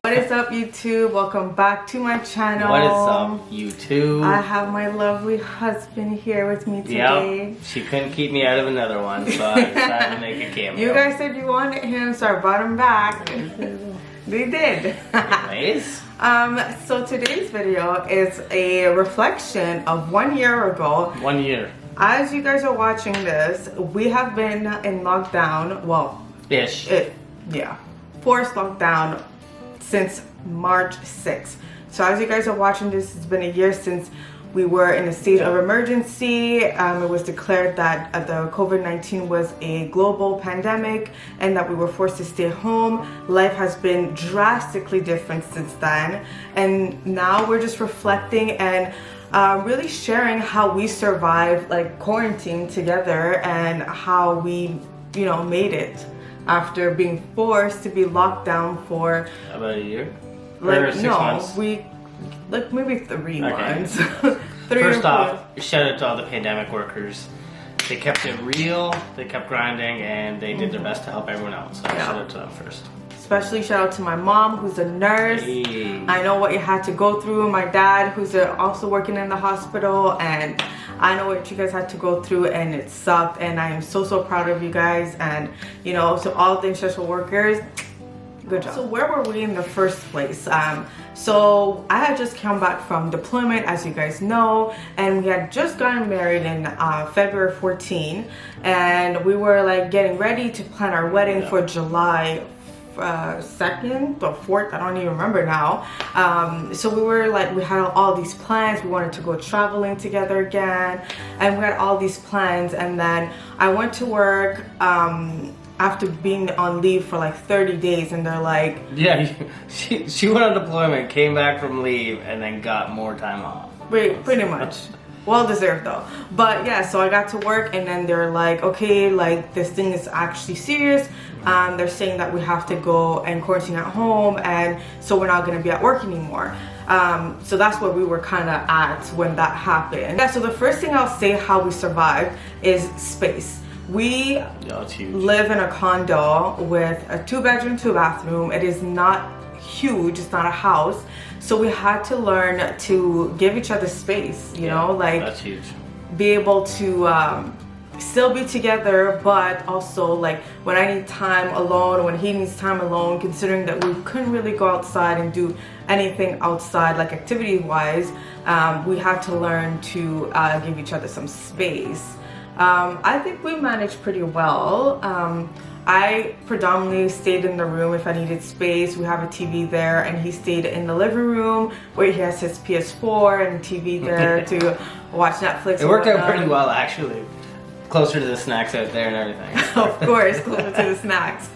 What is up, YouTube? Welcome back to my channel. What is up, YouTube? I have my lovely husband here with me today. Yep, she couldn't keep me out of another one, so I decided to make a cameo. You guys said you wanted him, so I brought him back. They did. Anyways. So today's video is a reflection of 1 year ago. 1 year. As you guys are watching this, we have been in lockdown, well, forced lockdown since March 6th. So as you guys are watching this, it's been a year since we were in a state of emergency. It was declared that the COVID-19 was a global pandemic and that we were forced to stay home. Life has been drastically different since then. And now we're just reflecting and really sharing how we survived like quarantine together and how we, made it after being forced to be locked down for about a year? Like, or 6 months? Maybe 3 months. First off, shout out to all the pandemic workers. They kept it real, they kept grinding, and they did their best to help everyone else. So shout out to them first. Especially shout out to my mom, who's a nurse. Hey. I know what you had to go through. My dad, who's also working in the hospital, and I know what you guys had to go through, and it sucked. And I am so proud of you guys. And to all the essential workers, good job. So where were we in the first place? So I had just come back from deployment, as you guys know, and we had just gotten married in February 14, and we were like getting ready to plan our wedding for July 2nd or 4th, I don't even remember now. So we were like, we had all these plans. We wanted to go traveling together again, and we had all these plans. And then I went to work after being on leave for like 30 days, and they're like, yeah, she went on deployment, came back from leave, and then got more time off. Pretty much. Well deserved though. But yeah, so I got to work, and then they're like, okay, like this thing is actually serious. They're saying that we have to go and quarantine at home, and so we're not going to be at work anymore. So that's where we were kind of at when that happened. Yeah, so the first thing I'll say how we survived is space. We live in a condo with a 2-bedroom, 2-bathroom. It is not huge, it's not a house. So we had to learn to give each other space, like that's huge. Be able to still be together, but also like when I need time alone, when he needs time alone, considering that we couldn't really go outside and do anything outside, like activity wise, we had to learn to give each other some space. I think we managed pretty well. I predominantly stayed in the room if I needed space. We have a TV there, and he stayed in the living room where he has his PS4 and TV there to watch Netflix. It worked out pretty well, actually. Closer to the snacks out there and everything. Of course, closer to the snacks.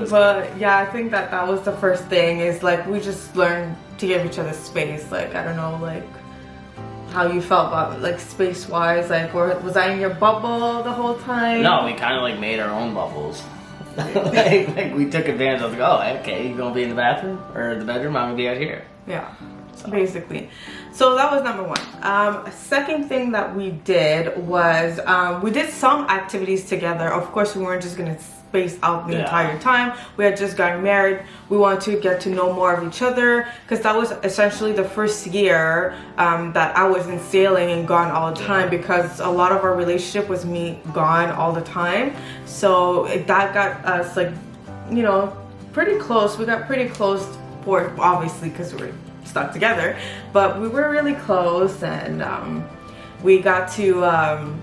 But yeah, I think that was the first thing, is like we just learned to give each other space. Like, I don't know, like how you felt about like space wise, like was I in your bubble the whole time? No, we kind of like made our own bubbles. like we took advantage of, like, oh, okay, you gonna be in the bathroom or the bedroom, I'm gonna be out here. Yeah, so basically. So that was number one. Second thing that we did was we did some activities together. Of course, we weren't just gonna space out the entire time. We had just gotten married. We wanted to get to know more of each other, because that was essentially the first year that I wasn't sailing and gone all the time, because a lot of our relationship was me gone all the time. So that got us like, pretty close. We got pretty close, for obviously because we were stuck together, but we were really close, and we got to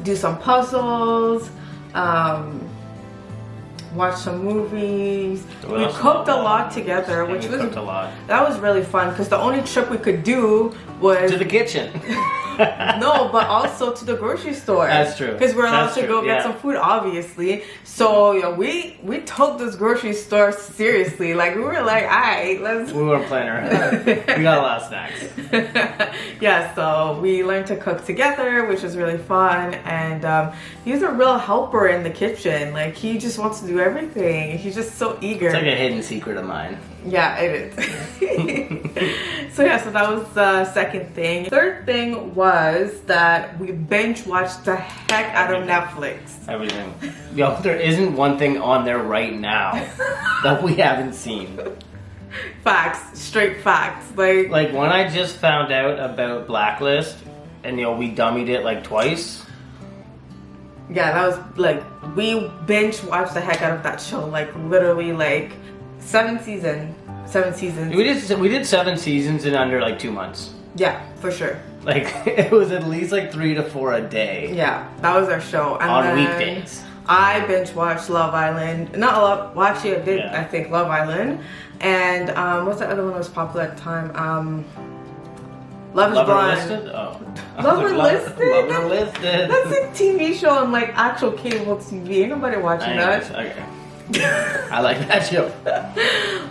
do some puzzles, watch some movies. We cooked a lot together, which was that was really fun, because the only trip we could do was to the kitchen. No, but also to the grocery store. That's true. Because we're allowed to go get some food, obviously. So we took this grocery store seriously. Like, we were like, alright, let's. We weren't playing around. We got a lot of snacks. Yeah, so we learned to cook together, which was really fun. And he's a real helper in the kitchen. Like, he just wants to do everything. He's just so eager. It's like a hidden secret of mine. Yeah, it is. So that was the second thing. Third thing was that we binge watched the heck out of Netflix. Everything. Yo, there isn't one thing on there right now that we haven't seen. Facts, straight facts. Like when I just found out about Blacklist, and we dummied it like twice. Yeah, that was like, we binge watched the heck out of that show. Like literally, like 7 seasons. We did 7 seasons in under like 2 months. Yeah, for sure. Like it was at least like 3 to 4 a day. Yeah, that was our show. And on then weekdays. I binge watched Love Island. Not Love. Well, actually, I did. Yeah. I think Love Island. And what's the other one that was popular at the time? Love is Blind. Listed? Oh. Love Enlisted? Love Enlisted. That's a TV show on like actual cable TV. Ain't nobody watching that. Okay. I like that show.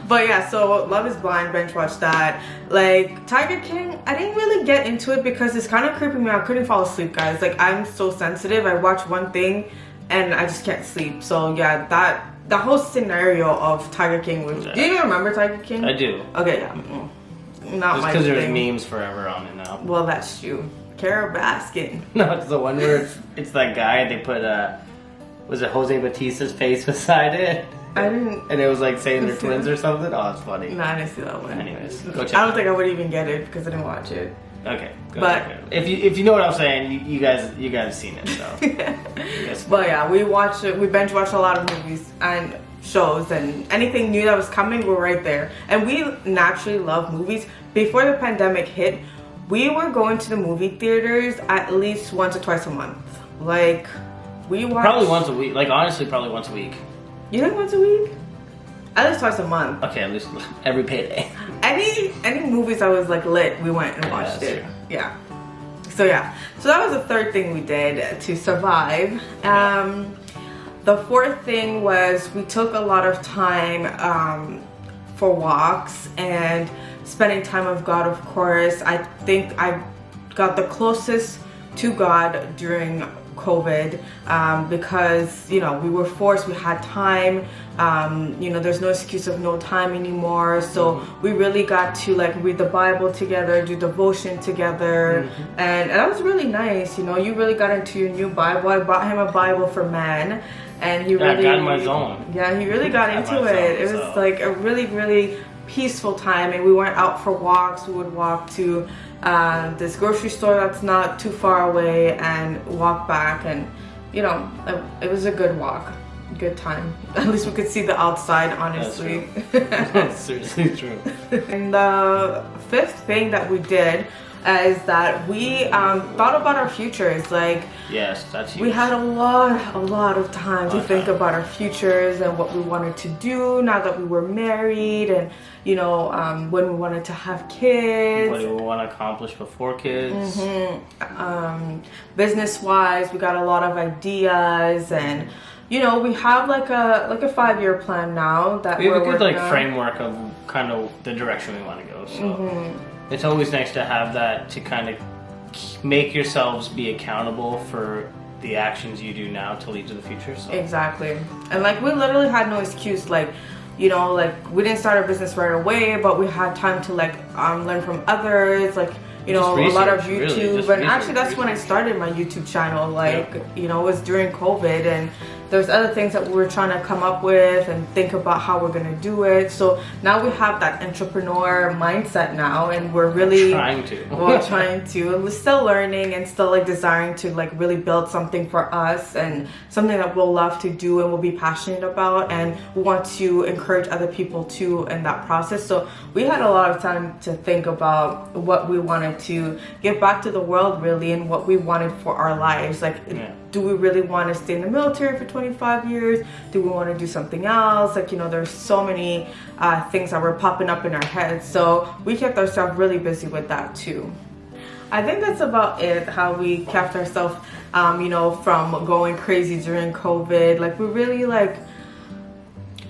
But yeah, so Love is Blind, binge watched that. Like Tiger King, I didn't really get into it because it's kind of creeping me out. I couldn't fall asleep, guys. Like I'm so sensitive. I watch one thing and I just can't sleep. So yeah, the whole scenario of Tiger King was. Do you even remember Tiger King? I do. Okay, yeah. Not my thing. Because there's memes forever on it now. Well, that's true. Carol Baskin. No, it's the one where it's that guy. They put was it Jose Batista's face beside it? I didn't. And it was like saying they're twins or something. Oh, it's funny. No, I didn't see that one. Anyways, go check. I don't think I would even get it because I didn't watch it. Okay, go check it. If you know what I'm saying, you guys have seen it. So. But yeah, we binge watched a lot of movies and shows, and anything new that was coming, we're right there. And we naturally love movies. Before the pandemic hit, we were going to the movie theaters at least once or twice a month. Like we watched probably once a week. Like honestly, probably once a week. You think once a week? At least twice a month. Okay, at least every payday. Any movies that was like lit, we went and watched it. True. Yeah. So that was the third thing we did to survive. The fourth thing was we took a lot of time for walks and spending time with God, of course. I think I got the closest to God during COVID because we were forced, we had time, there's no excuse of no time anymore, so we really got to like read the Bible together, do devotion together, and that was really nice. You really got into your new Bible. I bought him a Bible for men, and he really got in my zone. Yeah, he really got into it. It was like a really, really peaceful time, and we went out for walks. We would walk to this grocery store that's not too far away and walk back, and it was a good walk, good time. At least we could see the outside, honestly. That's seriously true. And the fifth thing that we did is that we thought about our futures. Like, yes, that's huge. We had a lot of time to think about our futures and what we wanted to do now that we were married, and when we wanted to have kids, what do we want to accomplish before kids. Business wise, we got a lot of ideas, and we have like a 5-year plan now that we have a good framework of kind of the direction we want to go. So it's always nice to have that to kind of make yourselves be accountable for the actions you do now to lead to the future. So. Exactly. And we literally had no excuse. We didn't start our business right away, but we had time to learn from others, a lot of YouTube. Really, and actually that's when I started my YouTube channel. It was during COVID, and there's other things that we were trying to come up with and think about how we're going to do it. So now we have that entrepreneur mindset now, and we're really trying to. And we're still learning and still desiring to really build something for us, and something that we'll love to do and we'll be passionate about, and we want to encourage other people too in that process. So we had a lot of time to think about what we wanted to give back to the world, really, and what we wanted for our lives. Do we really want to stay in the military for 25 years? Do we want to do something else? There's so many things that were popping up in our heads. So we kept ourselves really busy with that too. I think that's about it, how we kept ourselves, from going crazy during COVID. We really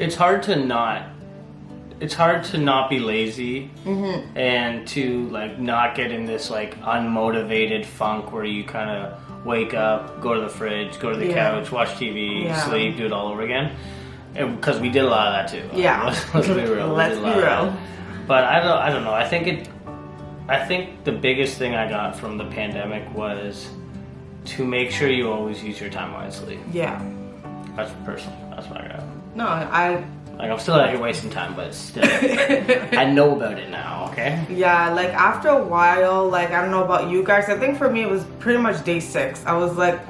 It's hard to not be lazy and to not get in this unmotivated funk where you kind of wake up, go to the fridge, go to the couch, watch TV, sleep, do it all over again. because we did a lot of that too. Yeah. Let's be real. Let's be real. But I don't know. I think the biggest thing I got from the pandemic was to make sure you always use your time wisely. Yeah. That's personal. That's what I got. No, I'm still out here wasting time, but still, I know about it now. Okay. Yeah, like after a while, like I don't know about you guys. I think for me it was pretty much day 6. I was like,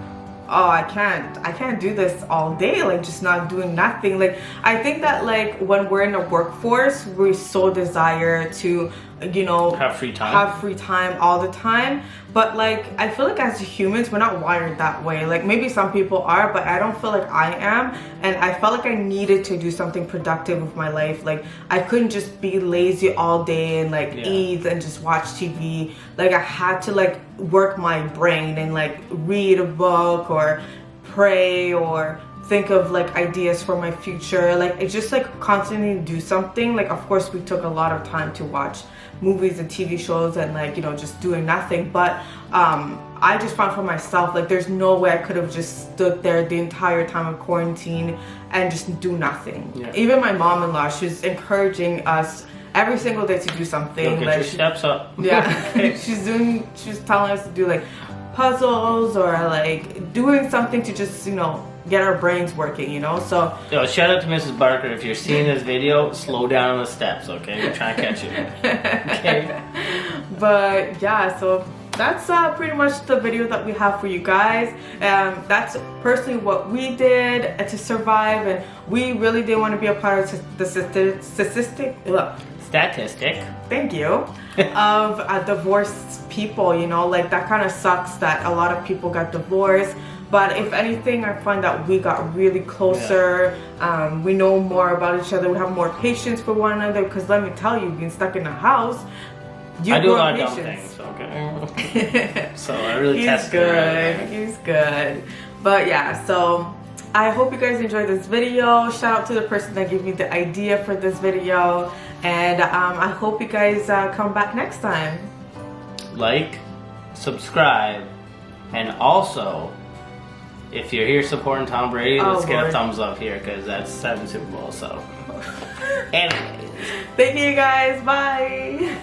oh, I can't do this all day, like just not doing nothing. Like I think that like when we're in the workforce, we so desire to, you know, have free time all the time. But like I feel like as humans, we're not wired that way. Like maybe some people are, but I don't feel like I am. And I felt like I needed to do something productive with my life. Like I couldn't just be lazy all day and like eat and just watch TV. Like I had to like work my brain and like read a book or pray or think of like ideas for my future. Like it's just like constantly do something. Like of course we took a lot of time to watch movies and TV shows and like, you know, just doing nothing. But I just found for myself, like there's no way I could have just stood there the entire time of quarantine and just do nothing. Yeah. Even my mom-in-law, she's encouraging us every single day to do something. Get like your steps up. Yeah. she's telling us to do like puzzles or like doing something to just, you know, get our brains working, you know. So yo, shout out to Mrs. Barker. If you're seeing this video, slow down on the steps, okay? We're trying to catch you. Okay. But yeah, so that's pretty much the video that we have for you guys. That's personally what we did to survive, and we really did want to be a part of the statistic. Thank you. Of divorced people, you know, like that kind of sucks that a lot of people got divorced. But if anything, I find that we got really closer. Yeah. We know more about each other. We have more patience for one another. Because let me tell you, being stuck in a house, I do a lot of dumb things. Okay. So I really test it. He's good. But yeah, so I hope you guys enjoyed this video. Shout out to the person that gave me the idea for this video. And I hope you guys come back next time. Like, subscribe, and also, if you're here supporting Tom Brady, let's get a thumbs up here because that's 7 Super Bowls. So, anyways. Thank you guys. Bye.